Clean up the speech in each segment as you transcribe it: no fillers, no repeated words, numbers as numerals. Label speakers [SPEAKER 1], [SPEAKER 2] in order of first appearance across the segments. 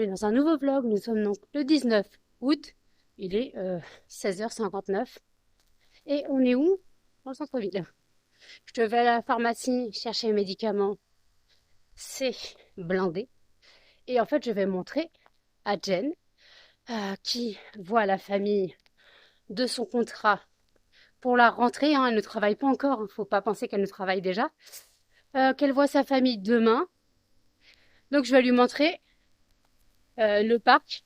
[SPEAKER 1] bienvenue dans un nouveau vlog. Nous sommes donc le 19 août. Il est 16h59. Et on est où? Dans le centre-ville. Je vais à la pharmacie chercher mes médicaments. C'est blindé. Et en fait, je vais montrer à Jen, qui voit la famille de son contrat pour la rentrée. Elle ne travaille pas encore. Il ne faut pas penser qu'elle ne travaille déjà. Qu'elle voit sa famille demain. Donc, je vais lui montrer le parc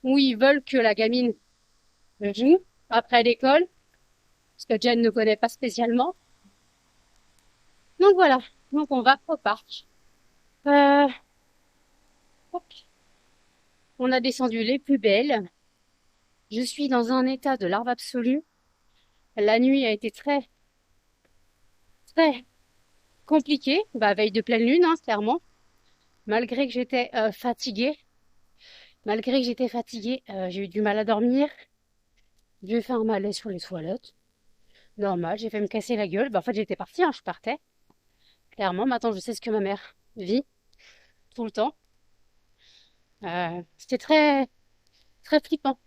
[SPEAKER 1] où ils veulent que la gamine joue après l'école, parce que Jen ne connaît pas spécialement. Donc voilà, donc on va au parc. Euh, hop. On a descendu les plus belles. Je suis dans un état de larve absolue. La nuit a été très, très compliquée, veille de pleine lune, clairement. Malgré que j'étais fatiguée, j'ai eu du mal à dormir. J'ai fait un malaise sur les toilettes. Normal, j'ai fait me casser la gueule. En fait, j'étais partie, je partais. Clairement, maintenant, je sais ce que ma mère vit tout le temps. C'était très, très flippant.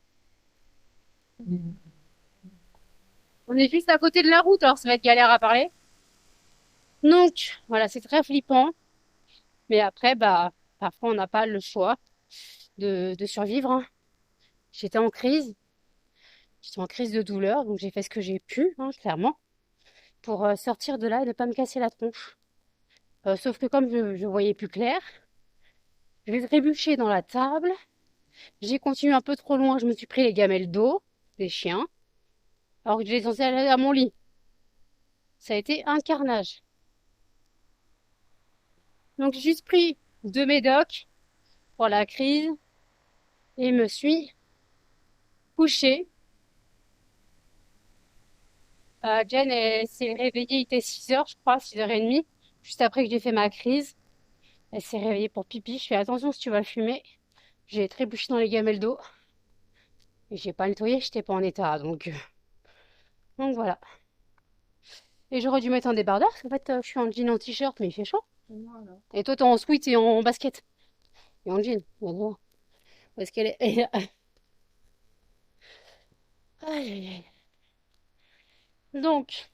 [SPEAKER 1] On est juste à côté de la route, alors ça va être galère à parler. Donc, voilà, c'est très flippant. Mais après, parfois, on n'a pas le choix de survivre. J'étais en crise. J'étais en crise de douleur, donc j'ai fait ce que j'ai pu, clairement, pour sortir de là et ne pas me casser la tronche. Sauf que comme je voyais plus clair, j'ai trébuché dans la table. J'ai continué un peu trop loin, je me suis pris les gamelles d'eau des chiens, alors que j'étais censée aller à mon lit. Ça a été un carnage. Donc j'ai juste pris 2 médocs pour la crise et me suis couchée. Jen s'est réveillée, il était 6h, je crois, 6h30, juste après que j'ai fait ma crise. Elle s'est réveillée pour pipi. Je fais attention si tu vas fumer. J'ai trébuché dans les gamelles d'eau et j'ai pas nettoyé, j'étais pas en état. Donc voilà. Et j'aurais dû mettre un débardeur parce qu'en fait, je suis en jean en t-shirt, mais il fait chaud.
[SPEAKER 2] Voilà.
[SPEAKER 1] Et toi, t'es en sweat et en basket. Et en jean. Bon, parce qu'elle est. Aïe, aïe, aïe. Donc,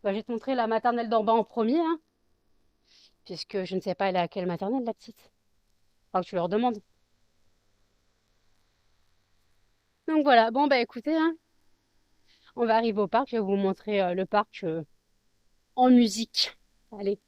[SPEAKER 1] je vais te montrer la maternelle d'en bas en premier, puisque je ne sais pas elle est à quelle maternelle, la petite. Faut que tu leur demandes. Donc voilà, bon écoutez, on va arriver au parc, je vais vous montrer le parc en musique. Allez.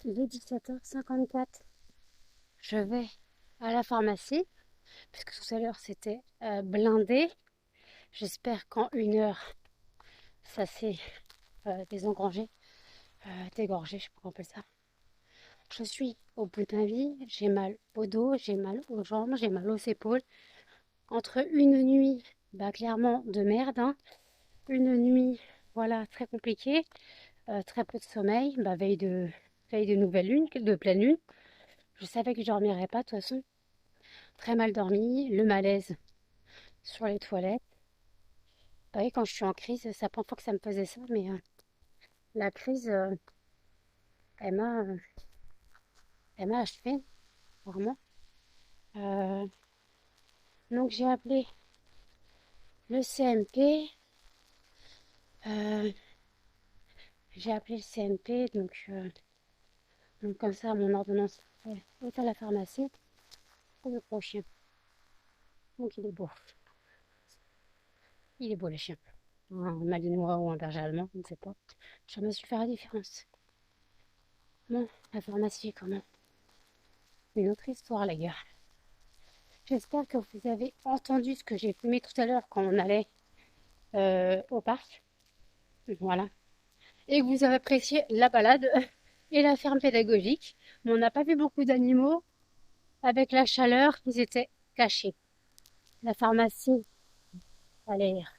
[SPEAKER 1] Il est 17h54. Je vais à la pharmacie, puisque tout à l'heure c'était blindé. J'espère qu'en 1 heure, ça s'est désengrangé, dégorgé, je sais pas comment on appelle ça. Je suis au bout de ma vie, j'ai mal au dos, j'ai mal aux jambes, j'ai mal aux épaules. Entre une nuit, bah clairement de merde, hein. Une nuit, voilà, très compliquée, très peu de sommeil, bah veille de nouvelle lune, de pleine lune. Je savais que je dormirais pas de toute façon. Très mal dormi, le malaise sur les toilettes. Bah oui, quand je suis en crise, c'est la première fois que ça me faisait ça, mais la crise, elle m'a euh, elle m'a achevé, vraiment. Euh, donc j'ai appelé le CMP. euh, j'ai appelé le CMP, donc comme ça, mon ordonnance est à la pharmacie. C'est le gros chien. Donc il est beau. Il est beau le chien. Un malinois ou un berger allemand, je ne sais pas. Je me suis fait la différence. Bon, la pharmacie, comment? Une autre histoire, les gars. J'espère que vous avez entendu ce que j'ai fumé tout à l'heure quand on allait au parc. Voilà. Et que vous avez apprécié la balade et la ferme pédagogique. Mais on n'a pas vu beaucoup d'animaux. Avec la chaleur, ils étaient cachés. La pharmacie a l'air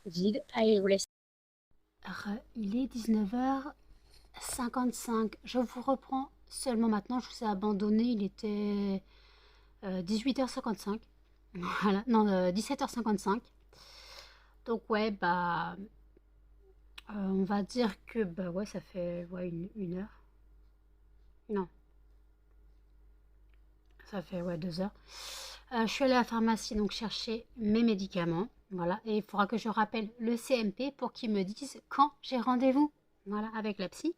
[SPEAKER 1] vide. Allez, je vous laisse. Il est 19h55. Je vous reprends seulement maintenant. Je vous ai abandonné. Il était 18h55. Voilà. Non, 17h55. Donc ouais, bah on va dire que bah ouais, ça fait ouais, une heure. Non, ça fait ouais 2 heures. Je suis allée à la pharmacie donc chercher mes médicaments. Voilà, et il faudra que je rappelle le CMP pour qu'ils me disent quand j'ai rendez-vous. Voilà, avec la psy.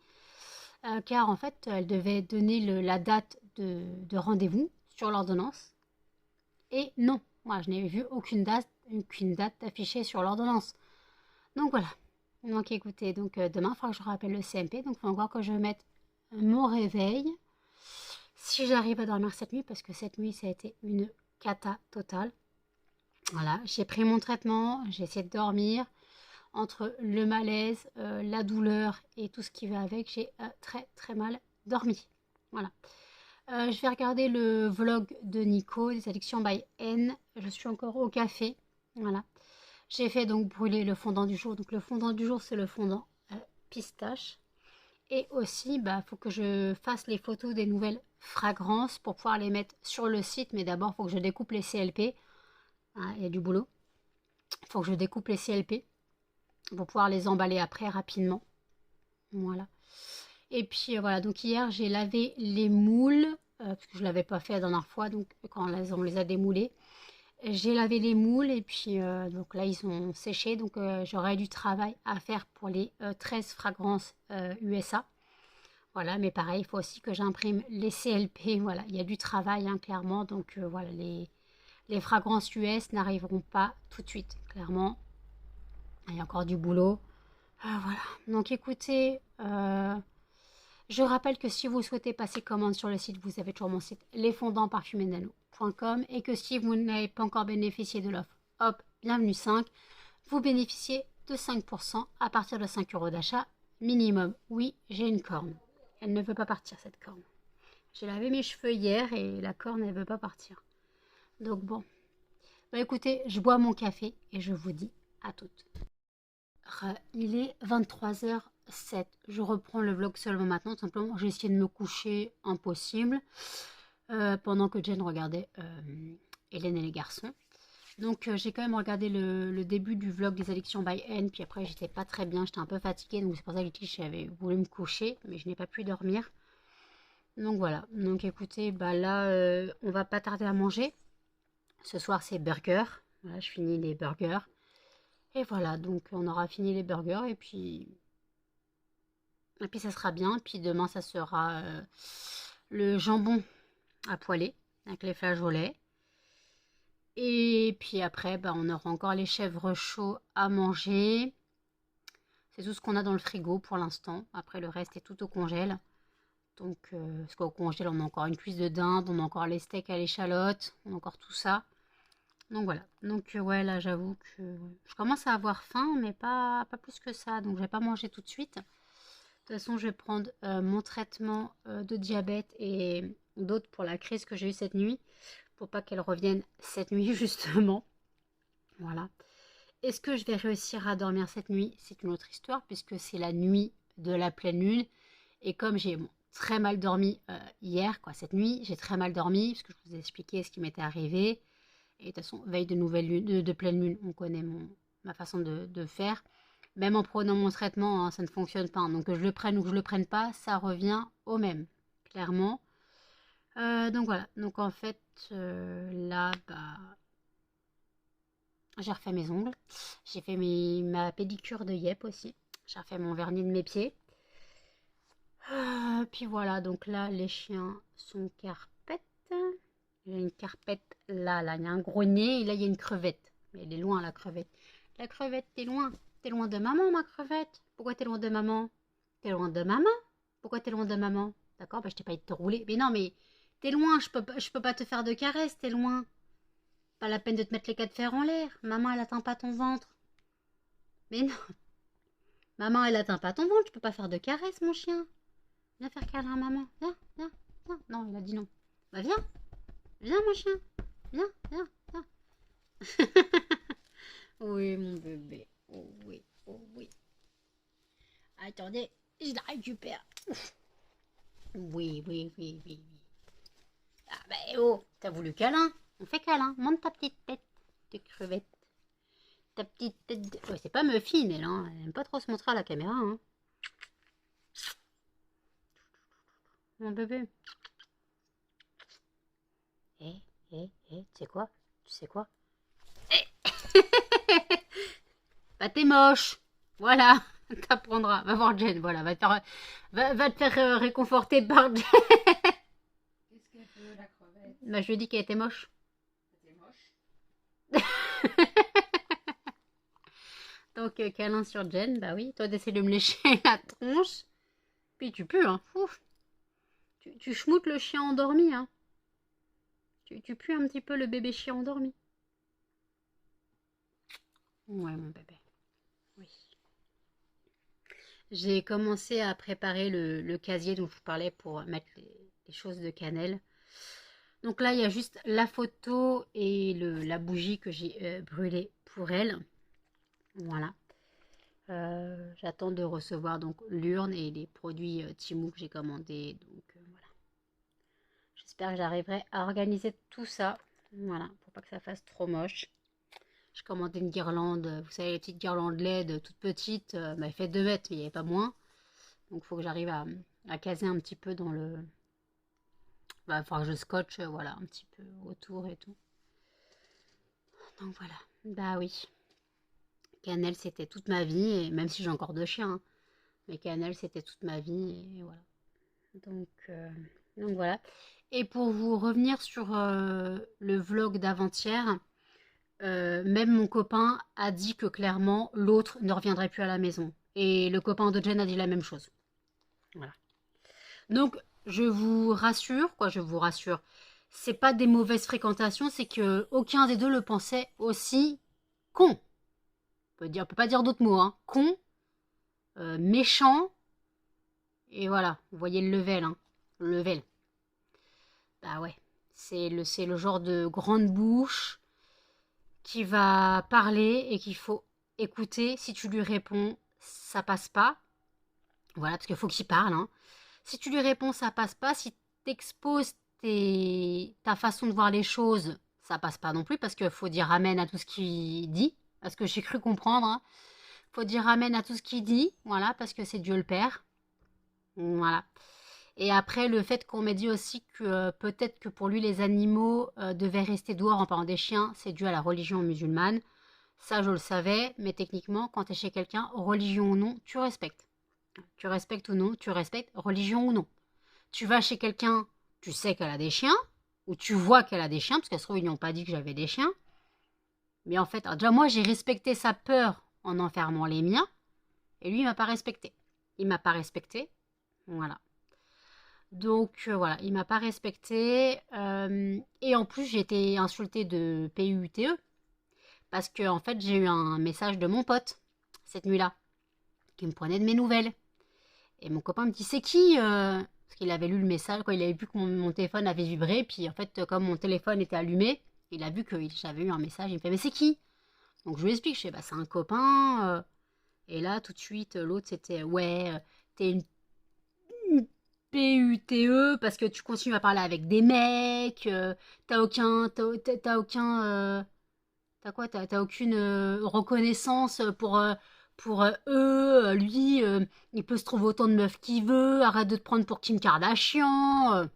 [SPEAKER 1] Car en fait, elle devait donner la date de rendez-vous sur l'ordonnance. Et non, moi je n'ai vu aucune date affichée sur l'ordonnance. Donc voilà. Donc écoutez, donc demain, il faudra que je rappelle le CMP. Donc il faut encore que je mette mon réveil. Si j'arrive à dormir cette nuit, parce que cette nuit, ça a été une cata totale. Voilà, j'ai pris mon traitement, j'ai essayé de dormir. Entre le malaise, la douleur et tout ce qui va avec, j'ai très très mal dormi. Voilà. Je vais regarder le vlog de Nico, des addictions by N. Je suis encore au café. Voilà. J'ai fait donc brûler le fondant du jour. Donc le fondant du jour, c'est le fondant pistache. Et aussi, bah, faut que je fasse les photos des nouvelles fragrances pour pouvoir les mettre sur le site. Mais d'abord, il faut que je découpe les CLP. Ah, il y a du boulot. Il faut que je découpe les CLP pour pouvoir les emballer après rapidement. Voilà. Et puis voilà, donc hier, j'ai lavé les moules. Parce que je ne l'avais pas fait la dernière fois, donc quand on les a démoulés. J'ai lavé les moules et puis donc là ils ont séché, donc j'aurai du travail à faire pour les 13 fragrances USA. Voilà, mais pareil, il faut aussi que j'imprime les CLP. Voilà, il y a du travail hein, clairement, donc voilà, les fragrances US n'arriveront pas tout de suite, clairement. Il y a encore du boulot. Voilà, donc écoutez, je rappelle que si vous souhaitez passer commande sur le site, vous avez toujours mon site lesfondantparfumésnano.com et que si vous n'avez pas encore bénéficié de l'offre hop, bienvenue 5, vous bénéficiez de 5% à partir de 5 euros d'achat minimum. Oui, j'ai une corne. Elle ne veut pas partir cette corne. J'ai lavé mes cheveux hier et la corne elle ne veut pas partir. Donc bon. Bah écoutez, je bois mon café et je vous dis à toutes. Il est 23h07. Je reprends le vlog seulement maintenant. Tout simplement, j'ai essayé de me coucher, impossible. Pendant que Jen regardait Hélène et les garçons. Donc j'ai quand même regardé le début du vlog des addictions by N. Puis après, j'étais pas très bien. J'étais un peu fatiguée. Donc c'est pour ça que j'avais voulu me coucher. Mais je n'ai pas pu dormir. Donc voilà. Donc écoutez, bah là, on va pas tarder à manger. Ce soir, c'est burger. Voilà, je finis les burgers. Et voilà, donc on aura fini les burgers et puis ça sera bien. Puis demain, ça sera le jambon à poêler avec les flageolets. Et puis après, bah, on aura encore les chèvres chauds à manger. C'est tout ce qu'on a dans le frigo pour l'instant. Après, le reste est tout au congèle. Donc, parce qu'au congèle, on a encore une cuisse de dinde, on a encore les steaks à l'échalote, on a encore tout ça. Donc voilà. Donc ouais, là j'avoue que je commence à avoir faim, mais pas plus que ça. Donc je vais pas manger tout de suite. De toute façon, je vais prendre mon traitement de diabète et d'autres pour la crise que j'ai eue cette nuit, pour pas qu'elle revienne cette nuit justement. Voilà. Est-ce que je vais réussir à dormir cette nuit? C'est une autre histoire, puisque c'est la nuit de la pleine lune. Et comme j'ai très mal dormi hier, quoi, cette nuit, j'ai très mal dormi, parce que je vous ai expliqué ce qui m'était arrivé. Et de toute façon, veille de nouvelle lune, de pleine lune, on connaît ma façon de faire. Même en prenant mon traitement, hein, ça ne fonctionne pas. Donc que je le prenne ou que je le prenne pas, ça revient au même, clairement. Donc voilà. Donc en fait, là, bah, j'ai refait mes ongles. J'ai fait ma pédicure de yep aussi. J'ai refait mon vernis de mes pieds. Puis voilà, donc là, les chiens sont carpettes. Il y a une carpette là, il y a un gros nez et là, il y a une crevette. Mais elle est loin, la crevette. La crevette, t'es loin. T'es loin de maman, ma crevette. Pourquoi t'es loin de maman? T'es loin de maman? Pourquoi t'es loin de maman? D'accord, bah je t'ai pas dit de te rouler. Mais non, mais t'es loin, je peux pas te faire de caresses, t'es loin. Pas la peine de te mettre les quatre fers en l'air. Maman, elle atteint pas ton ventre. Mais non. Maman, elle atteint pas ton ventre, je peux pas faire de caresses, mon chien. Viens faire câlin à maman. Viens, viens, viens. Non, il a dit non. Bah viens. Viens, mon chien. Viens, viens, viens. Oui, mon bébé. Oh oui, oh oui. Attendez, je la récupère. Oui, oui, oui, oui, oui. Ah bah oh, t'as voulu câlin? On fait câlin. Monte ta petite tête de crevette. Ta petite tête de... Ouais, c'est pas Muffin, elle, hein. Elle aime pas trop se montrer à la caméra, hein. Mon bébé. Tu sais quoi? Tu sais quoi? Bah t'es moche. Voilà. T'apprendras. Va voir Jen. Voilà. Va te faire réconforter par Jen.
[SPEAKER 2] Qu'est-ce qu'elle fait, la crevette?
[SPEAKER 1] Bah je lui ai dit qu'elle était moche.
[SPEAKER 2] T'es moche.
[SPEAKER 1] Donc câlin sur Jen. Bah oui. Toi t'essaies de me lécher la tronche. Puis tu pues, hein. Ouf. Tu schmoutes le chien endormi, hein. Tu pues un petit peu le bébé chien endormi. Ouais, mon bébé. Oui. J'ai commencé à préparer le casier dont je vous parlais pour mettre les choses de cannelle. Donc là, il y a juste la photo et la bougie que j'ai brûlée pour elle. Voilà. J'attends de recevoir donc l'urne et les produits Temu que j'ai commandés. Donc voilà. J'espère que j'arriverai à organiser tout ça. Voilà, pour pas que ça fasse trop moche. Je commandais une guirlande, vous savez, les petites guirlandes LED toutes petites. Elle fait 2 mètres, mais il n'y avait pas moins. Donc il faut que j'arrive à caser un petit peu dans le... Bah, enfin, je scotche, voilà, un petit peu autour et tout. Donc voilà. Bah oui. Cannelle, c'était toute ma vie, et même si j'ai encore 2 chiens. Hein. Mais Cannelle, c'était toute ma vie, et voilà. Donc voilà. Et pour vous revenir sur le vlog d'avant-hier, même mon copain a dit que clairement, l'autre ne reviendrait plus à la maison. Et le copain de Jen a dit la même chose. Voilà. Donc, je vous rassure, c'est pas des mauvaises fréquentations, c'est que aucun des deux le pensait aussi con. On peut pas dire d'autres mots, hein. Con, méchant, et voilà, vous voyez le level, hein. Le level. Bah ouais, c'est le genre de grande bouche qui va parler et qu'il faut écouter. Si tu lui réponds, ça passe pas. Voilà, parce qu'il faut qu'il parle, hein. Si tu lui réponds, ça passe pas. Si tu exposes ta façon de voir les choses, ça passe pas non plus, parce qu'il faut dire amen à tout ce qu'il dit. Parce que j'ai cru comprendre. Hein. Faut dire amen à tout ce qu'il dit. Voilà, parce que c'est Dieu le Père. Voilà. Et après, le fait qu'on m'ait dit aussi que peut-être que pour lui, les animaux devaient rester dehors en parlant des chiens, c'est dû à la religion musulmane. Ça, je le savais, mais techniquement, quand tu es chez quelqu'un, religion ou non, tu respectes. Tu respectes ou non, tu respectes, religion ou non. Tu vas chez quelqu'un, tu sais qu'elle a des chiens, ou tu vois qu'elle a des chiens, parce qu'elle se trouve, ils n'ont pas dit que j'avais des chiens. Mais en fait, déjà, moi, j'ai respecté sa peur en enfermant les miens, et lui, il m'a pas respecté. Il m'a pas respecté, voilà. Donc voilà, il m'a pas respecté. Et en plus, j'ai été insultée de PUTE parce que en fait, j'ai eu un message de mon pote cette nuit-là qui me prenait de mes nouvelles. Et mon copain me dit c'est qui parce qu'il avait lu le message, quand il avait vu que mon téléphone avait vibré, puis en fait, comme mon téléphone était allumé, il a vu que j'avais eu un message, il me fait mais c'est qui? Donc je lui explique, je sais bah c'est un copain. Et là, tout de suite, l'autre c'était ouais, t'es une PUTE parce que tu continues à parler avec des mecs, t'as aucun, t'as quoi, t'as aucune reconnaissance pour eux, lui, il peut se trouver autant de meufs qu'il veut, arrête de te prendre pour Kim Kardashian.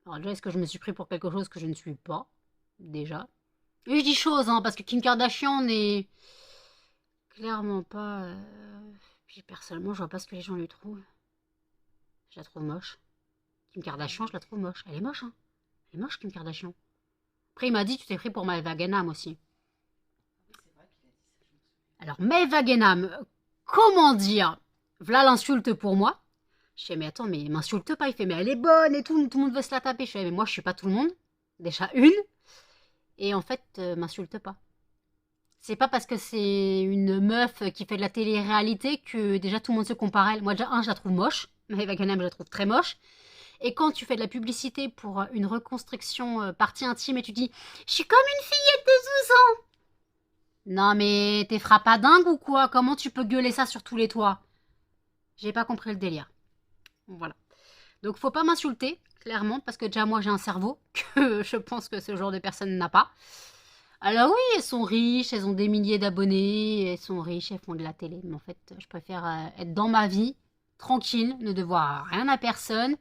[SPEAKER 1] Alors déjà, est-ce que je me suis pris pour quelque chose que je ne suis pas, déjà? Et je dis chose, hein, parce que Kim Kardashian n'est clairement pas... Puis personnellement, je vois pas ce que les gens lui trouvent. Je la trouve moche. Kim Kardashian, je la trouve moche. Elle est moche, hein. Elle est moche, Kim Kardashian. Après, il m'a dit, tu t'es pris pour Maëva Ganem aussi. Alors, Maëva Ganem, comment dire? Voilà l'insulte pour moi. Je fais, mais attends, mais m'insulte pas. Il fait, mais elle est bonne et tout le monde veut se la taper. Je fais, mais moi, je suis pas tout le monde. Déjà une. Et en fait, m'insulte pas. C'est pas parce que c'est une meuf qui fait de la télé-réalité que déjà tout le monde se compare à elle. Moi, déjà, je la trouve moche. Maëva Ganem, je la trouve très moche. Et quand tu fais de la publicité pour une reconstruction partie intime et tu dis « Je suis comme une fillette de 12 ans !» Non mais t'es frappadingue ou quoi? Comment tu peux gueuler ça sur tous les toits? J'ai pas compris le délire. Voilà. Donc faut pas m'insulter, clairement, parce que déjà moi j'ai un cerveau que je pense que ce genre de personne n'a pas. Alors oui, elles sont riches, elles ont des milliers d'abonnés, elles sont riches, elles font de la télé. Mais en fait, je préfère être dans ma vie, tranquille, ne devoir rien à personne.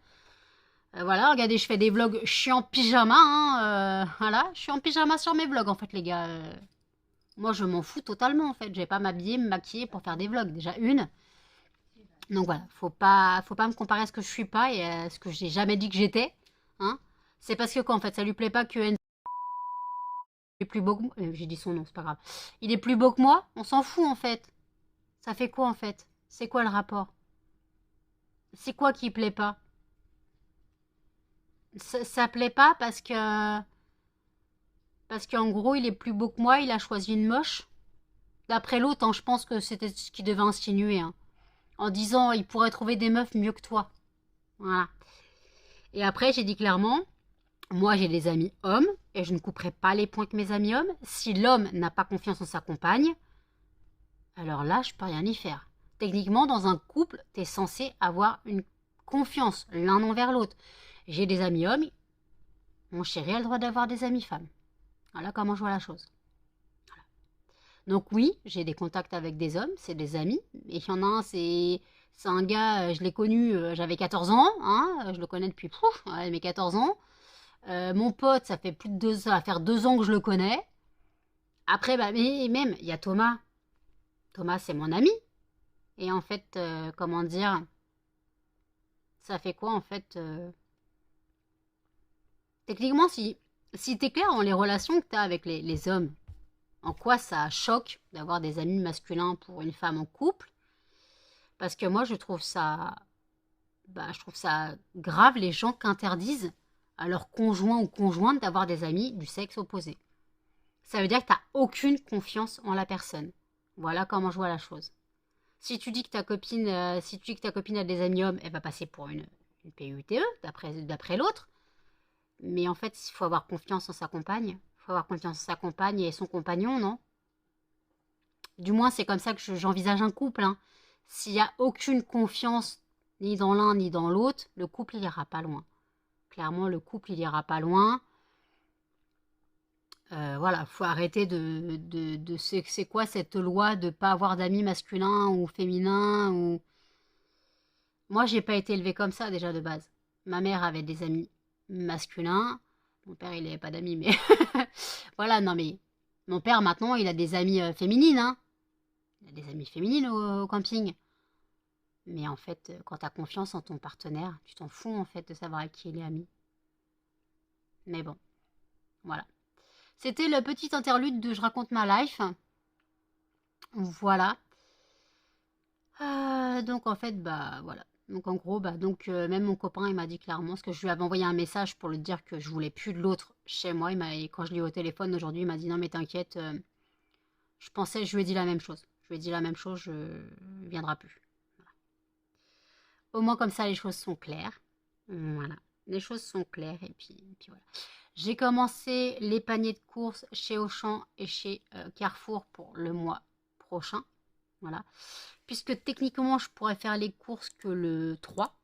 [SPEAKER 1] Voilà, regardez, je fais des vlogs, je suis en pyjama, hein, voilà, je suis en pyjama sur mes vlogs en fait les gars. Moi je m'en fous totalement en fait, je vais pas m'habiller, me maquiller pour faire des vlogs, déjà une. Donc voilà, faut pas me comparer à ce que je suis pas et à ce que j'ai jamais dit que j'étais, hein. C'est parce que quoi en fait, ça lui plaît pas que est plus beau que moi. J'ai dit son nom, c'est pas grave. Il est plus beau que moi, on s'en fout en fait. Ça fait quoi en fait? C'est quoi le rapport? C'est quoi qui plaît pas? Ça plaît pas parce qu'en gros, il est plus beau que moi, il a choisi une moche. D'après l'autre, hein, je pense que c'était ce qu'il devait insinuer. Hein, en disant, il pourrait trouver des meufs mieux que toi. Voilà. Et après, j'ai dit clairement, moi j'ai des amis hommes, et je ne couperai pas les points que mes amis hommes. Si l'homme n'a pas confiance en sa compagne, alors là, je peux rien y faire. Techniquement, dans un couple, t'es censé avoir une confiance l'un envers l'autre. J'ai des amis hommes, mon chéri a le droit d'avoir des amis femmes. Voilà comment je vois la chose. Donc oui, j'ai des contacts avec des hommes, c'est des amis. Et il y en a un, c'est un gars, je l'ai connu, j'avais 14 ans, hein, je le connais depuis mes 14 ans. Mon pote, ça fait plus de 2 ans, ça va faire 2 ans que je le connais. Après, bah, mais même, il y a Thomas. Thomas, c'est mon ami. Et en fait, comment dire, ça fait quoi en fait techniquement, si t'es clair dans les relations que t'as avec les hommes, en quoi ça choque d'avoir des amis masculins pour une femme en couple? Parce que moi, je trouve ça grave les gens qui interdisent à leur conjoint ou conjointe d'avoir des amis du sexe opposé. Ça veut dire que tu n'as aucune confiance en la personne. Voilà comment je vois la chose. Si tu dis que ta copine, a des amis hommes, elle va passer pour une PUTE, d'après l'autre. Mais en fait, il faut avoir confiance en sa compagne. Il faut avoir confiance en sa compagne et son compagnon, non? Du moins, c'est comme ça que j'envisage un couple. Hein. S'il n'y a aucune confiance ni dans l'un ni dans l'autre, le couple, il ira pas loin. Clairement, le couple, il ira pas loin. Voilà, faut arrêter c'est quoi cette loi de pas avoir d'amis masculins ou féminins ou... Moi, j'ai pas été élevée comme ça déjà de base. Ma mère avait des amis masculins. Mon père, il n'avait pas d'amis, mais voilà, non mais mon père maintenant, il a des amis féminines, hein. Il a des amis féminines au camping. Mais en fait, quand tu as confiance en ton partenaire, tu t'en fous en fait de savoir avec qui il est ami. Mais bon, voilà. C'était le petit interlude de Je raconte ma life. Voilà. Donc en fait, bah voilà. Donc en gros, bah donc même mon copain, il m'a dit clairement, parce que je lui avais envoyé un message pour lui dire que je voulais plus de l'autre chez moi. Et quand je l'ai eu au téléphone aujourd'hui, il m'a dit non mais t'inquiète, je lui ai dit la même chose. Je lui ai dit la même chose, je ne viendra plus. Voilà. Au moins comme ça, les choses sont claires. Voilà, les choses sont claires et puis voilà. J'ai commencé les paniers de courses chez Auchan et chez Carrefour pour le mois prochain. Voilà. Puisque techniquement, je pourrais faire les courses que le 3.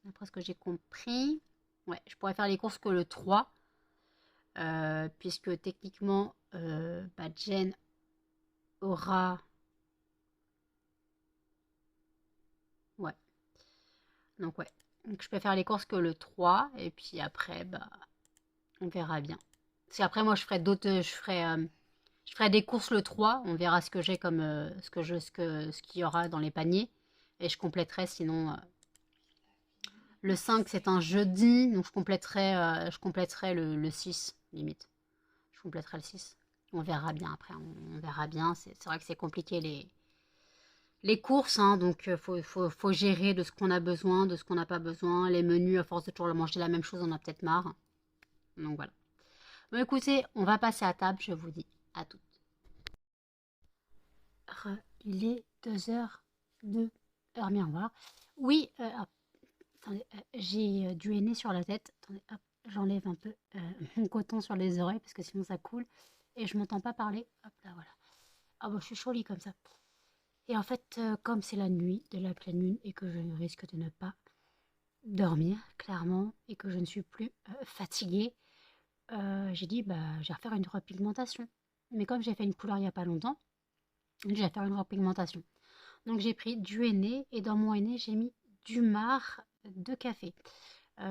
[SPEAKER 1] D'après ce que j'ai compris. Ouais, je pourrais faire les courses que le 3. Puisque techniquement, bah, Jen aura... Ouais. Donc ouais. Donc je peux faire les courses que le 3. Et puis après, bah, on verra bien. Parce qu'après, moi, je ferai d'autres... Je ferai des courses le 3. On verra ce que j'ai comme... ce qu'il y aura dans les paniers. Et je compléterai sinon... le 5, c'est un jeudi. Donc je compléterai le 6, limite. Je compléterai le 6. On verra bien après, on verra bien. C'est vrai que c'est compliqué les courses, hein, donc faut gérer de ce qu'on a besoin, de ce qu'on n'a pas besoin. Les menus, à force de toujours manger la même chose, on a peut-être marre. Donc voilà. Bon écoutez, on va passer à table, je vous dis à toutes. Il est 2h02. Bien, au revoir. Oui, attendez, j'ai du henné sur la tête. Attendez, hop, j'enlève un peu mon coton sur les oreilles parce que sinon ça coule. Et je m'entends pas parler. Hop là, voilà. Ah bah je suis cholie comme ça. Et en fait, comme c'est la nuit de la pleine lune et que je risque de ne pas dormir, clairement, et que je ne suis plus fatiguée, j'ai dit, bah, je vais refaire une repigmentation. Mais comme j'ai fait une couleur il n'y a pas longtemps, je vais faire une repigmentation. Donc j'ai pris du henné et dans mon henné, j'ai mis du marc de café.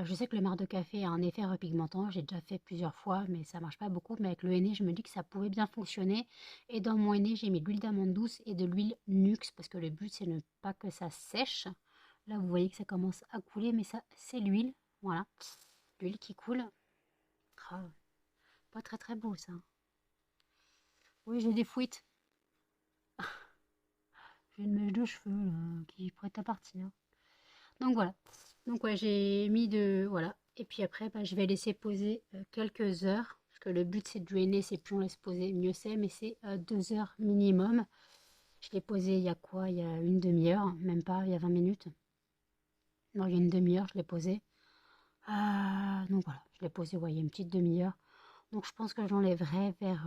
[SPEAKER 1] Je sais que le marc de café a un effet repigmentant, j'ai déjà fait plusieurs fois, mais ça marche pas beaucoup. Mais avec le henné, je me dis que ça pouvait bien fonctionner. Et dans mon henné, j'ai mis de l'huile d'amande douce et de l'huile Nux, parce que le but, c'est ne pas que ça sèche. Là, vous voyez que ça commence à couler, mais ça, c'est l'huile. Voilà, l'huile qui coule. Ah, pas très très beau ça. Oui, j'ai des fuites. J'ai une mèche de cheveux là, qui est prête à partir. Donc voilà. Donc ouais, j'ai mis de... Voilà. Et puis après, bah, je vais laisser poser quelques heures. Parce que le but, c'est de drainer. C'est plus on laisse poser, mieux c'est. Mais c'est 2 heures minimum. Je l'ai posé il y a quoi? Il y a une demi-heure. Même pas, il y a 20 minutes. Non, il y a une demi-heure, je l'ai posé. Donc voilà, je l'ai posé, ouais, il y a une petite demi-heure. Donc je pense que j'enlèverai vers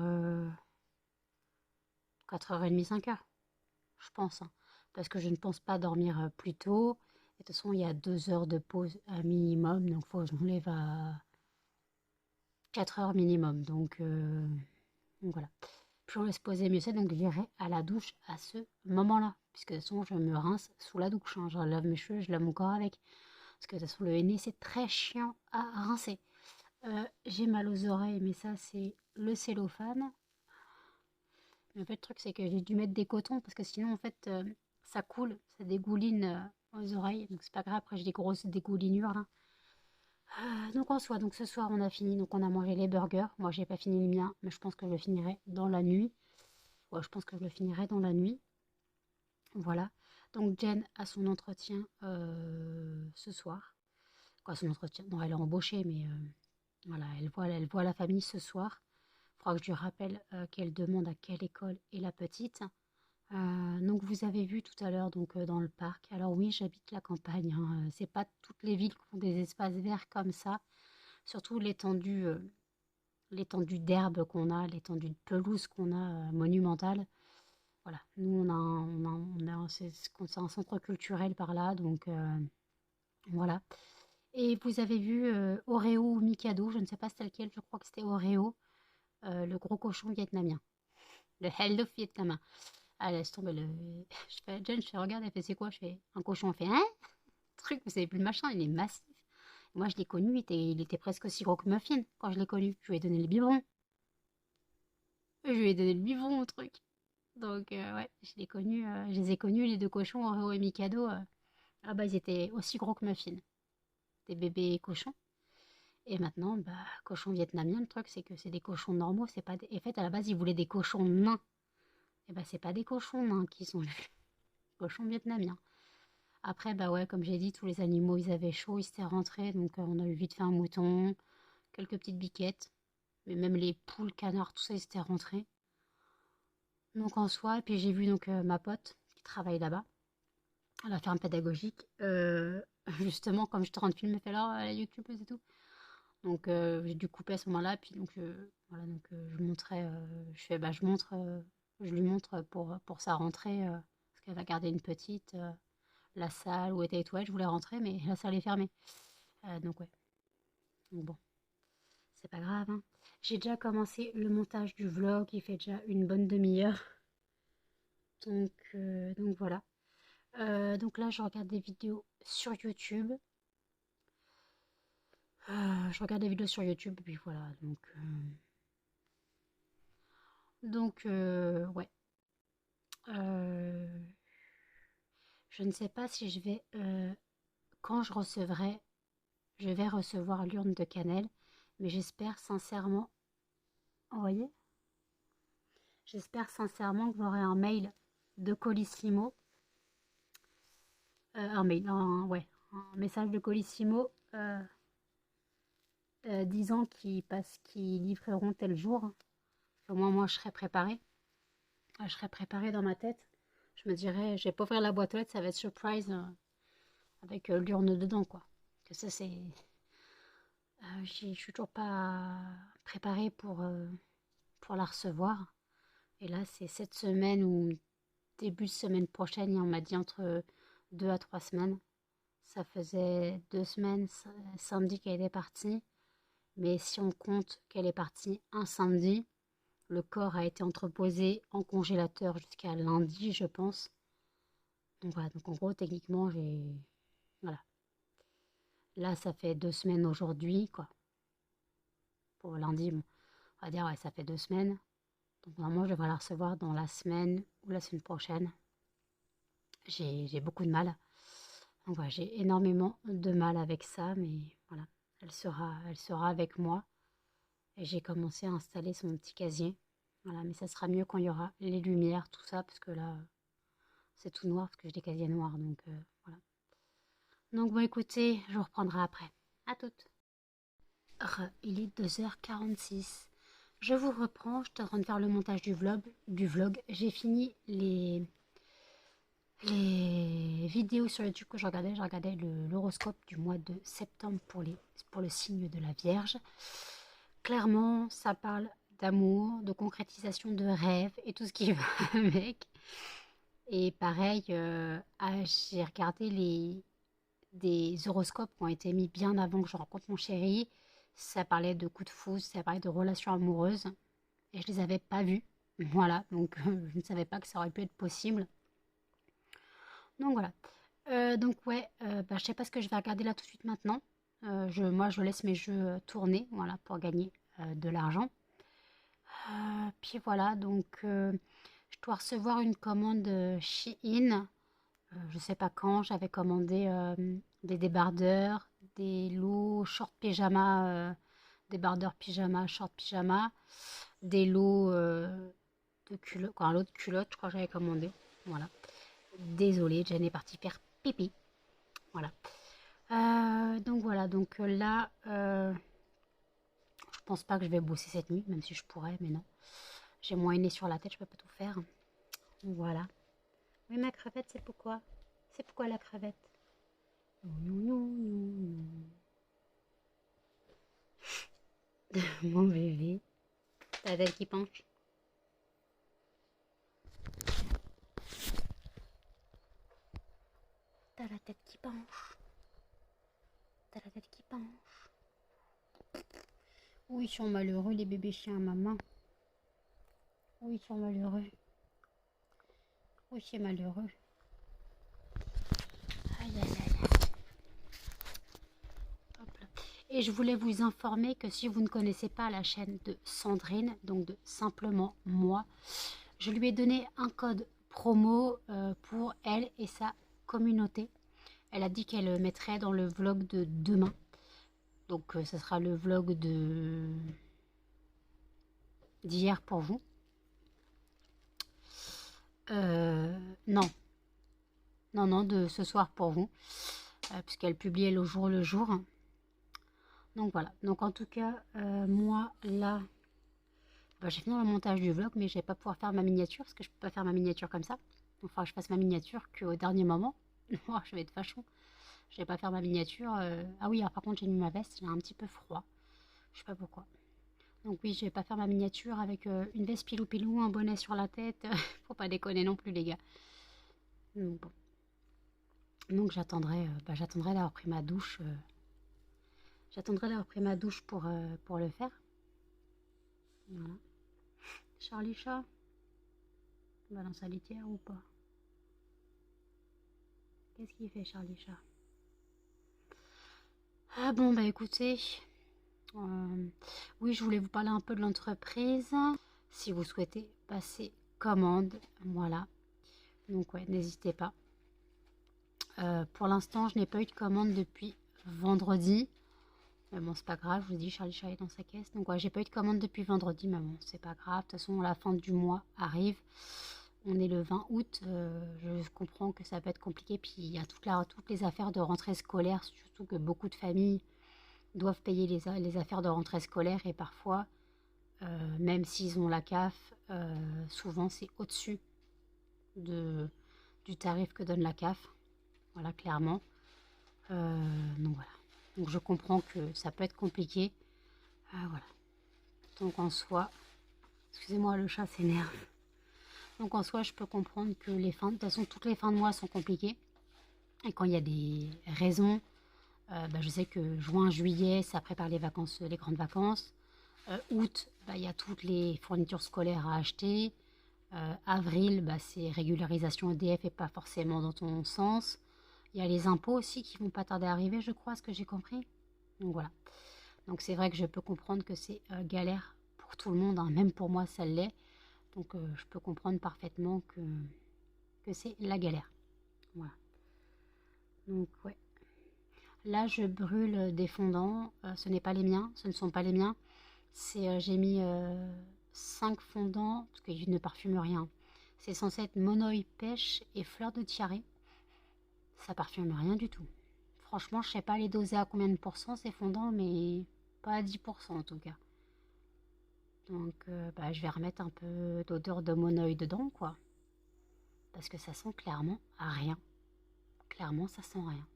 [SPEAKER 1] 4h30, 5h. Je pense, hein. Parce que je ne pense pas dormir plus tôt. Et de toute façon, il y a 2 heures de pause minimum. Donc il faut que je m'enlève à 4 heures minimum. Donc voilà. Plus on laisse poser, mieux c'est. Donc j'irai à la douche à ce moment-là. Puisque de toute façon, je me rince sous la douche, hein. Je lave mes cheveux, je lave mon corps avec. Parce que de toute façon, le henné, c'est très chiant à rincer. J'ai mal aux oreilles, mais ça, c'est le cellophane. Mais en fait, le truc, c'est que j'ai dû mettre des cotons parce que sinon, en fait, ça coule, ça dégouline aux oreilles. Donc, c'est pas grave. Après, j'ai des grosses dégoulinures là. Donc, en soi, donc ce soir, on a fini. Donc, on a mangé les burgers. Moi, j'ai pas fini le mien, mais je pense que je le finirai dans la nuit. Ouais, je pense que je le finirai dans la nuit. Voilà. Donc, Jen a son entretien ce soir. Quoi, son entretien? Non, elle est embauchée, mais voilà, elle voit la famille ce soir. Il faudra que je lui rappelle qu'elle demande à quelle école est la petite. Donc vous avez vu tout à l'heure donc dans le parc. Alors oui, j'habite la campagne, hein. C'est pas toutes les villes qui ont des espaces verts comme ça. Surtout l'étendue d'herbe qu'on a, l'étendue de pelouse qu'on a monumentale. Voilà, nous c'est un centre culturel par là, donc voilà. Et vous avez vu Oreo ou Mikado, je ne sais pas c'était lequel, je crois que c'était Oreo, le gros cochon vietnamien, le Hello vietnamien. Ah, laisse tomber le. Je fais, Jen, je fais, regarde, elle fait, c'est quoi? Je fais, un cochon. Elle fait, hein? Truc, vous savez plus le machin, il est massif. Moi, je l'ai connu, il était presque aussi gros que Muffin quand je l'ai connu. Je lui ai donné le biberon. Je lui ai donné le biberon au truc. Donc, ouais, je les ai connus, les deux cochons, Oreo et Mikado. Ah, bah, ils étaient aussi gros que Muffin. Des bébés cochons. Et maintenant, bah, cochon vietnamien, le truc, c'est que c'est des cochons normaux. C'est pas des... En fait, à la base, ils voulaient des cochons nains. Et bah, c'est pas des cochons nains qui sont les cochons vietnamiens. Après, bah ouais, comme j'ai dit, tous les animaux, ils avaient chaud, ils s'étaient rentrés. Donc, on a eu vite fait un mouton, quelques petites biquettes. Mais même les poules, canards, tout ça, ils s'étaient rentrés. Donc, en soi, et puis j'ai vu donc ma pote qui travaille là-bas, à la ferme pédagogique. Justement, comme je te rends le film, elle fait alors, la youtubeuse et tout. Donc, j'ai dû couper à ce moment-là. Puis, donc, voilà, donc, je montrais, je fais, bah, je lui montre pour sa rentrée, parce qu'elle va garder une petite. La salle où étaient les toilettes, je voulais rentrer, mais la salle est fermée. Donc ouais, donc bon, c'est pas grave, hein. J'ai déjà commencé le montage du vlog, il fait déjà une bonne demi-heure. Donc voilà. Donc là, je regarde des vidéos sur YouTube. Je regarde des vidéos sur YouTube, et puis voilà. Donc ouais. Euh, je ne sais pas si je vais, quand je vais recevoir l'urne de cannelle, mais j'espère sincèrement, vous voyez, j'espère sincèrement que j'aurai un mail de Colissimo, ouais, un message de Colissimo disant qu'ils livreront tel jour. Au moins, moi, je serai préparée. Je serai préparée dans ma tête. Je me dirais, je vais pas ouvrir la boîte aux lettres, ça va être surprise avec l'urne dedans, quoi. Que ça, c'est. Je suis toujours pas préparée pour la recevoir. Et là, c'est cette semaine ou début de semaine prochaine, on m'a dit entre 2 à 3 semaines. Ça faisait 2 semaines, samedi qu'elle est partie. Mais si on compte qu'elle est partie un samedi, le corps a été entreposé en congélateur jusqu'à lundi, je pense. Donc voilà, donc en gros, techniquement, j'ai... Voilà. Là, ça fait 2 semaines aujourd'hui, quoi. Pour lundi, bon, on va dire, ouais, ça fait 2 semaines. Donc normalement, je devrais la recevoir dans la semaine ou la semaine prochaine. J'ai beaucoup de mal. Donc voilà, j'ai énormément de mal avec ça, mais voilà, elle sera avec moi. Et j'ai commencé à installer son petit casier. Voilà, mais ça sera mieux quand il y aura les lumières, tout ça, parce que là, c'est tout noir, parce que j'ai des casiers noirs, donc voilà. Donc bon, écoutez, je vous reprendrai après. À toutes. Il est 2h46. Je vous reprends, je suis en train de faire le montage du vlog. J'ai fini les vidéos sur YouTube que je regardais. Je regardais l'horoscope du mois de septembre pour le signe de la Vierge. Clairement, ça parle d'amour, de concrétisation de rêves et tout ce qui va avec. Et pareil, j'ai regardé des horoscopes qui ont été mis bien avant que je rencontre mon chéri. Ça parlait de coups de foudre, ça parlait de relations amoureuses. Et je les avais pas vus. Voilà, donc je ne savais pas que ça aurait pu être possible. Donc voilà. Donc ouais, bah, je sais pas ce que je vais regarder là tout de suite maintenant. Moi, je laisse mes jeux tourner, voilà, pour gagner de l'argent. Puis voilà, donc je dois recevoir une commande Shein. Je sais pas quand, j'avais commandé des débardeurs, des lots short pyjama, débardeurs pyjama, short pyjama, des lots de culottes, un lot de culottes, je crois que j'avais commandé. Voilà. Désolée, Jen est partie faire pipi. Voilà. Donc voilà, donc là, je pense pas que je vais bosser cette nuit, même si je pourrais, mais non. J'ai moins nez sur la tête, je peux pas tout faire. Voilà. Oui, ma crevette, c'est pourquoi? C'est pourquoi la crevette? Mon bébé. T'as la tête qui penche. T'as la tête qui penche. T'as la tête qui penche. Oui, ils sont malheureux, les bébés chiens à maman. Oui, ils sont malheureux. Oui, c'est malheureux. Aïe, aïe, aïe. Hop là. Et je voulais vous informer que si vous ne connaissez pas la chaîne de Sandrine, donc de Simplement Moi, je lui ai donné un code promo pour elle et sa communauté. Elle a dit qu'elle le mettrait dans le vlog de demain. Donc ce sera le vlog d'hier pour vous. Non, Non, non, de ce soir pour vous, puisqu'elle publiait le jour le jour. Donc voilà. Donc en tout cas, moi là, bah, j'ai fini le montage du vlog, mais je vais pas pouvoir faire ma miniature, parce que je peux pas faire ma miniature comme ça. Donc il faudra que je fasse ma miniature qu'au dernier moment. Oh, je vais être vachon. Je vais pas faire ma miniature. Ah oui, alors par contre j'ai mis ma veste, j'ai un petit peu froid. Je sais pas pourquoi. Donc oui, je vais pas faire ma miniature avec une veste pilou-pilou, un bonnet sur la tête. Faut pas déconner non plus les gars. Donc bon. Donc j'attendrai d'avoir pris ma douche. J'attendrai d'avoir pris ma douche pour le faire. Voilà. Charlie chat, il va dans sa litière ou pas? Qu'est-ce qu'il fait Charlie chat? Ah bon bah écoutez, oui je voulais vous parler un peu de l'entreprise. Si vous souhaitez passer commande, voilà. Donc ouais, n'hésitez pas. Pour l'instant, je n'ai pas eu de commande depuis vendredi. Mais bon, c'est pas grave, je vous dis, Charlie Chat est dans sa caisse. Donc ouais, j'ai pas eu de commande depuis vendredi, mais bon, c'est pas grave. De toute façon, la fin du mois arrive. On est le 20 août. Je comprends que ça peut être compliqué. Puis il y a toutes les affaires de rentrée scolaire, surtout que beaucoup de familles doivent payer les affaires de rentrée scolaire. Et parfois, même s'ils ont la CAF, souvent c'est au-dessus du tarif que donne la CAF. Voilà, clairement. Donc voilà. Donc je comprends que ça peut être compliqué. Voilà. Donc en soi, excusez-moi, le chat s'énerve. Donc en soi, je peux comprendre que de toute façon, toutes les fins de mois sont compliquées. Et quand il y a des raisons, je sais que juin, juillet, ça prépare les vacances, les grandes vacances. Août, il y a toutes les fournitures scolaires à acheter. Avril, c'est régularisation EDF et pas forcément dans ton sens. Il y a les impôts aussi qui vont pas tarder à arriver, je crois, ce que j'ai compris. Donc voilà. Donc c'est vrai que je peux comprendre que c'est galère pour tout le monde, hein, même pour moi ça l'est. Donc je peux comprendre parfaitement que c'est la galère. Voilà. Donc ouais. Là je brûle des fondants. Ce n'est pas les miens, ce ne sont pas les miens. J'ai mis 5 fondants, parce qu'ils ne parfument rien. C'est censé être monoï pêche et fleur de tiare. Ça parfume rien du tout. Franchement, je sais pas les doser à combien de pourcents ces fondants, mais pas à 10% en tout cas. Donc je vais remettre un peu d'odeur de monoï dedans, quoi. Parce que ça sent clairement à rien. Clairement, ça sent rien.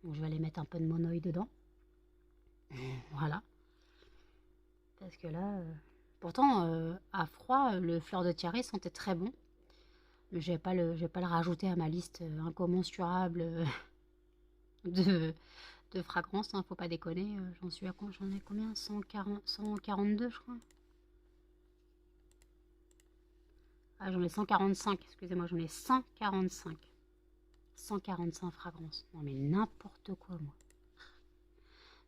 [SPEAKER 1] Donc je vais aller mettre un peu de monoï dedans. Voilà. Parce que là... Pourtant, à froid, le fleur de tiare sentait très bon. Mais je vais pas le rajouter à ma liste incommensurable de, de fragrances, hein, faut pas déconner. J'en ai combien? 142 je crois. Ah, j'en ai 145, excusez-moi, j'en ai 145. 145 fragrances. Non mais n'importe quoi moi.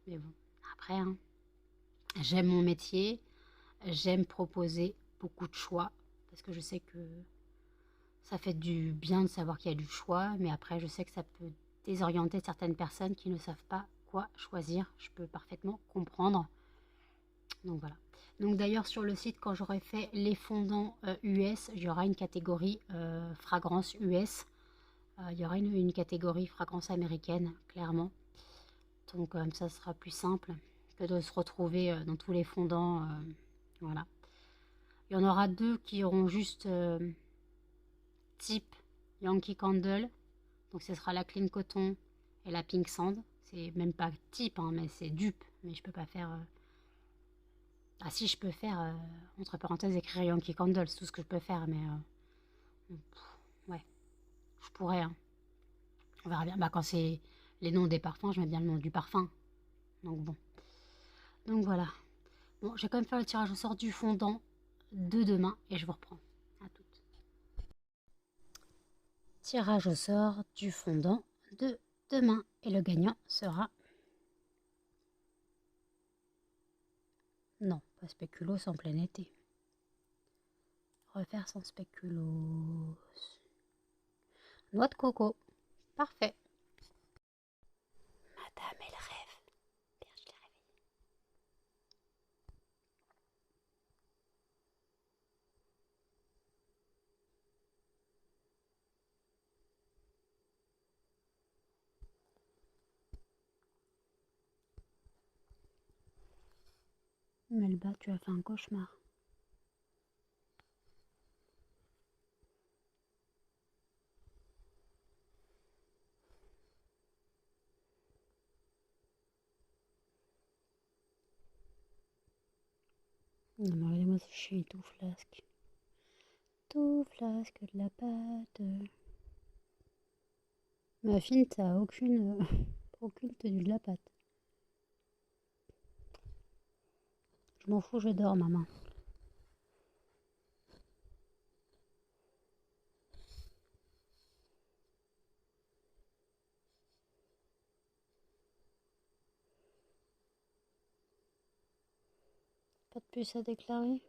[SPEAKER 1] Mais bon, après, hein, j'aime mon métier, j'aime proposer beaucoup de choix, parce que je sais que ça fait du bien de savoir qu'il y a du choix, mais après je sais que ça peut désorienter certaines personnes qui ne savent pas quoi choisir. Je peux parfaitement comprendre. Donc voilà. Donc d'ailleurs sur le site, quand j'aurai fait les fondants US, il y aura une catégorie fragrance US. Il y aura une catégorie fragrance américaine, clairement. Donc comme ça sera plus simple que de se retrouver dans tous les fondants. Voilà. Il y en aura 2 qui auront juste type Yankee Candle. Donc ce sera la Clean Coton et la Pink Sand. C'est même pas type, hein, mais c'est dupe. Mais je peux pas faire... Ah si, je peux faire, entre parenthèses, écrire Yankee Candle, c'est tout ce que je peux faire, mais... ouais, je pourrais, hein. On verra bien. Quand c'est les noms des parfums, je mets bien le nom du parfum. Donc bon. Donc voilà. Bon, je vais quand même faire le tirage au sort du fondant de demain et je vous reprends. À toutes. Tirage au sort du fondant de demain. Et le gagnant sera... Non, pas spéculoos en plein été. Refaire sans spéculoos. Noix de coco. Parfait. Madame, elle rêve. Bien, je l'ai réveillée. Melba, tu as fait un cauchemar. Non mais regardez-moi ce chien tout flasque. Tout flasque de la pâte. Ma fine, t'as aucune, aucune tenue de la pâte. Je m'en fous, je dors, maman. Pas de plus à déclarer?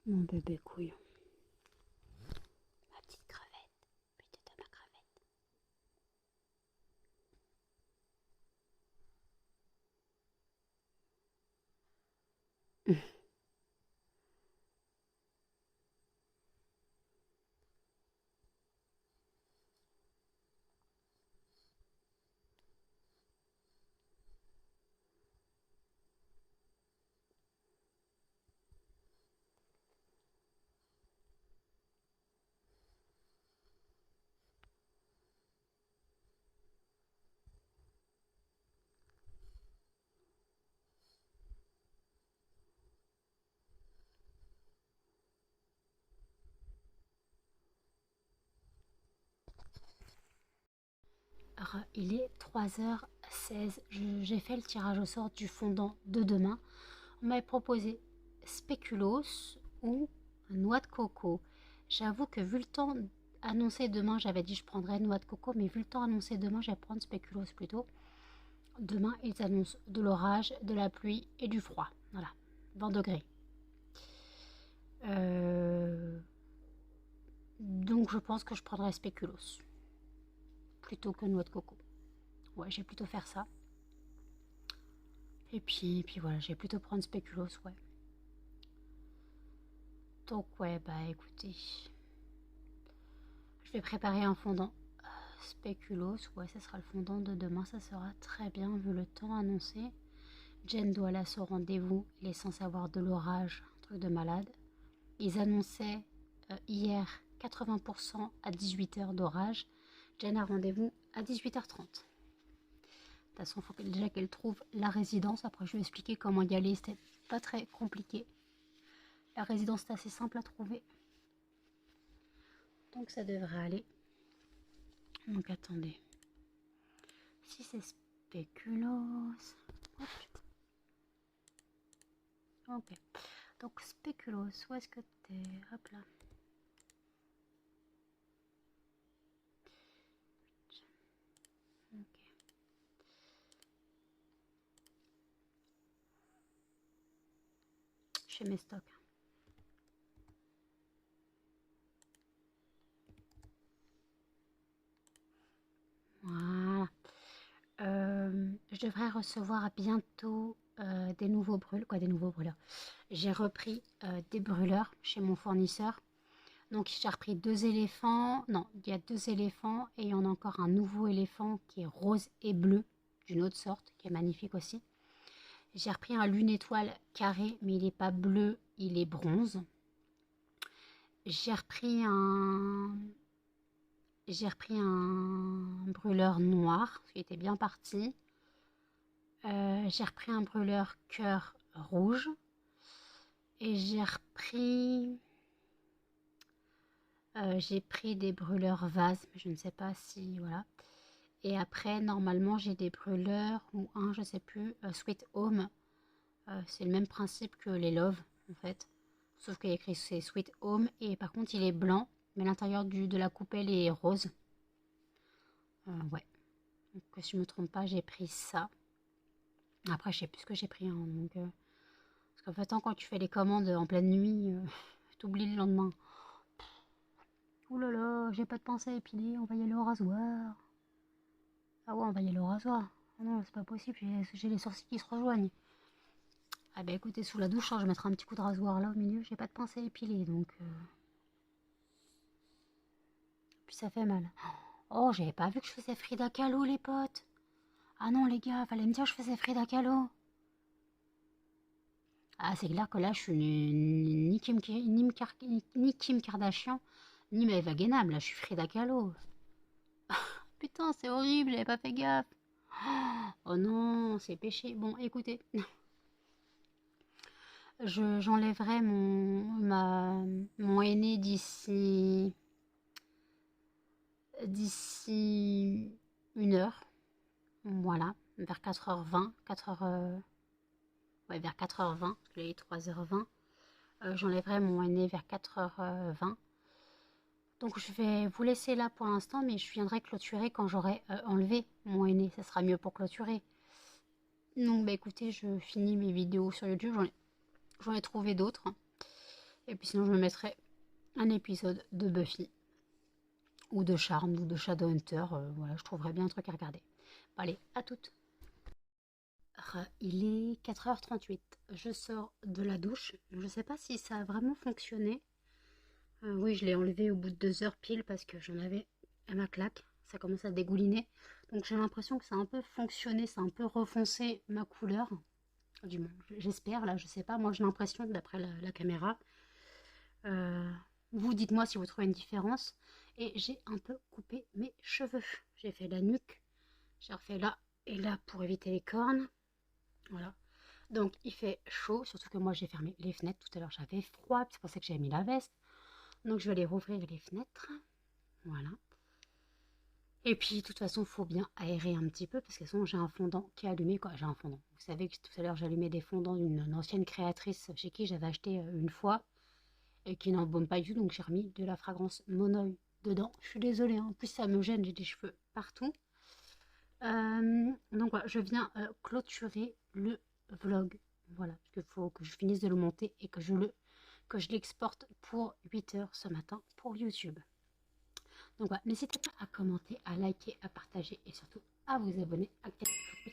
[SPEAKER 1] Mon bébé couillon. Ma petite crevette. Petite ma crevette. Alors, il est 3h16. J'ai fait le tirage au sort du fondant de demain. On m'avait proposé spéculoos ou noix de coco. J'avoue que vu le temps annoncé demain, j'avais dit je prendrais noix de coco, mais vu le temps annoncé demain, je vais prendre spéculoos plutôt. Demain, ils annoncent de l'orage, de la pluie et du froid. Voilà, 20 degrés. Donc je pense que je prendrai spéculoos plutôt que noix de coco. Ouais, je vais plutôt faire ça. Et puis voilà, je vais plutôt prendre spéculoos, ouais. Donc ouais, bah écoutez, je vais préparer un fondant spéculoos. Ouais, ça sera le fondant de demain, ça sera très bien vu le temps annoncé. Jen doit aller à son rendez-vous, il est censé avoir de l'orage, un truc de malade. Ils annonçaient hier 80% à 18h d'orage. Jen a rendez-vous à 18h30. De toute façon, il faut déjà qu'elle trouve la résidence. Après, je vais expliquer comment y aller. C'était pas très compliqué. La résidence est assez simple à trouver. Donc, ça devrait aller. Donc, attendez. Si c'est spéculoos. Hop. Ok. Donc, spéculoos, où est-ce que t'es? Hop là. Ok. Je fais mes stocks. Voilà. Je devrais recevoir bientôt des nouveaux brûleurs. Quoi, des nouveaux brûleurs? J'ai repris des brûleurs chez mon fournisseur. Donc j'ai repris 2 éléphants. Non, il y a 2 éléphants et il y en a encore un nouveau éléphant qui est rose et bleu, d'une autre sorte, qui est magnifique aussi. J'ai repris un lune étoile carré, mais il n'est pas bleu, il est bronze. J'ai repris un brûleur noir, qui était bien parti. J'ai repris un brûleur cœur rouge. Et j'ai pris des brûleurs vases, mais je ne sais pas si, voilà. Et après, normalement, j'ai des brûleurs, ou un, je sais plus, Sweet Home. C'est le même principe que les Love, en fait. Sauf qu'il y a écrit c'est Sweet Home, et par contre, il est blanc, mais l'intérieur de la coupelle est rose. Ouais. Donc, si je me trompe pas, j'ai pris ça. Après, je sais plus ce que j'ai pris. Hein, donc, parce qu'en fait, quand tu fais les commandes en pleine nuit, t'oublies le lendemain. Ouh là là, j'ai pas de pince à épiler, on va y aller au rasoir. Ah ouais, on va y aller au rasoir. Ah non, c'est pas possible, j'ai les sourcils qui se rejoignent. Ah bah écoutez, sous la douche, hein, je mettrai un petit coup de rasoir là au milieu, j'ai pas de pince à épiler, donc... Puis ça fait mal. Oh, j'avais pas vu que je faisais Frida Kahlo, les potes. Ah non, les gars, fallait me dire que je faisais Frida Kahlo. Ah, c'est clair que là, je suis ni Kim Kardashian, ni Maëva Guénam. Là, je suis Frida Kahlo. Putain, c'est horrible, j'avais pas fait gaffe. Oh non, c'est péché. Bon, écoutez, j'enlèverai mon aîné d'ici 1 heure. Voilà, vers 4h20, 4h, ouais, vers 4h20, parce que là il est 3h20. J'enlèverai mon aîné vers 4h20. Donc je vais vous laisser là pour l'instant, mais je viendrai clôturer quand j'aurai enlevé mon aîné. Ça sera mieux pour clôturer. Donc bah écoutez, je finis mes vidéos sur YouTube. J'en ai trouvé d'autres. Et puis sinon je me mettrai un épisode de Buffy. Ou de Charmed ou de Shadowhunter. Voilà, je trouverai bien un truc à regarder. Bon, allez, à toutes. Il est 4h38. Je sors de la douche. Je ne sais pas si ça a vraiment fonctionné. Oui, je l'ai enlevé au bout de 2 heures pile parce que j'en avais à ma claque. Ça commence à dégouliner. Donc j'ai l'impression que ça a un peu fonctionné, ça a un peu refoncé ma couleur. Du moins, j'espère, là, je sais pas. Moi, j'ai l'impression, d'après la caméra. Euh, Vous, dites-moi si vous trouvez une différence. Et j'ai un peu coupé mes cheveux. J'ai fait la nuque. J'ai refait là et là pour éviter les cornes. Voilà. Donc il fait chaud, surtout que moi j'ai fermé les fenêtres. Tout à l'heure j'avais froid, c'est pour ça que j'ai mis la veste. Donc je vais aller rouvrir les fenêtres. Voilà. Et puis de toute façon il faut bien aérer un petit peu parce que sinon j'ai un fondant qui est allumé. Quoi. J'ai un fondant. Vous savez que tout à l'heure j'allumais des fondants d'une ancienne créatrice chez qui j'avais acheté une fois et qui n'embaume pas du tout. Donc j'ai remis de la fragrance Mon Oeil dedans. Je suis désolée, hein. En plus ça me gêne, j'ai des cheveux partout. Donc voilà, je viens clôturer le vlog. Voilà, parce qu'il faut que je finisse de le monter et que je l'exporte pour 8h ce matin pour YouTube. Donc voilà, n'hésitez pas à commenter, à liker, à partager et surtout à vous abonner, à activer